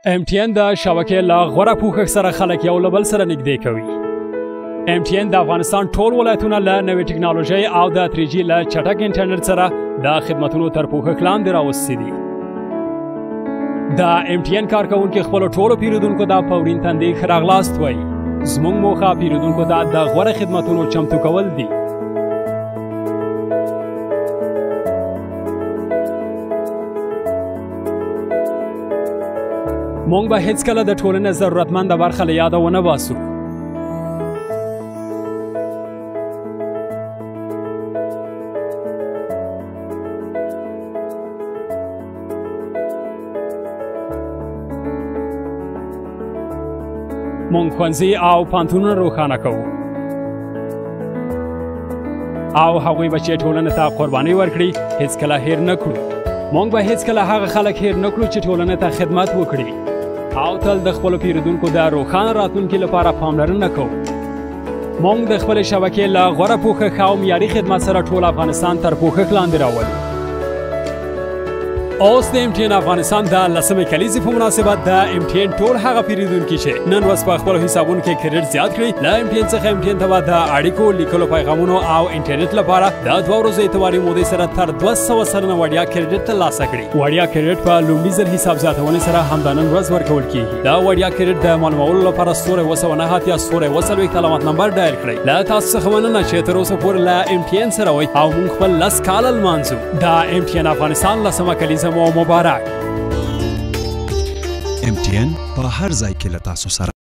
MTN د شبکې له غوره پوښښ سره خلک یو له بل سره نږدې کوي. MTN د افغانستان ټول ولایتونه له نوې ټکنالوژۍ او د 3G له چټک انټرنیټ سره د خدمتونو تر پوښښ لاندې راوستي دي. د MTN کارکوونکي خپلو ټولو پیرودونکو ته په ورین تندي ښه راغلاست وایي. زموږ موخه پیرودونکو ته د غوره خدمتونو چمتو کول دي. مونږ به هیڅکله د ټولنې ضرورتمنده برخه له یاده ونه باسو. مونږ ښوونځي او پوهنتونونه روښانه کوو او هغوی به چې ټولنې ته قرباني ورکړي هیڅکله هیر نه کړو. مونږ به هیڅکله هغه خلک هیر نه کړو چې ټولنې ته خدمت وکړي او تل د خپلو پیرودونکو د روښانه راتلونکي لپاره پاملرنه کوو. مونږ د خپلې شبکې له غوره پوښښ او معیاري خدمت سره ټول افغانستان تر پوښښ لاندې راولو. اوس د MTN افغانستان د لسمه کلیزې په مناسبت د MTN ټول هغه پیرودونکي چې نن ورځ په خپلو حسابونو کې کریډټ زیات کړي له MTN څخه MTN ته به د اړیکو لیکلو پیغامونو او انټرنیټ لپاره د 2 ورځو اعتباري مودې سره تر 200 سلنه وړیا کریډټ ترلاسه کړي. وړیا کریډټ په لومړي ځل حساب زیاتونې سره همدا نن ورځ ورکول کیږي. دا وړیا کریډټ د معلومولو لپاره *209 یا *40 علامت نمبر ډایل کړئ. له تاسو څخه مننه چې تر اوسه پورې له MTN سره وئ او موږ خپل 10 کاله لمانځو. د MTN افغانستان لسمه کلیزه مو مبارک. MTN په هر ځای کې له تاسو سره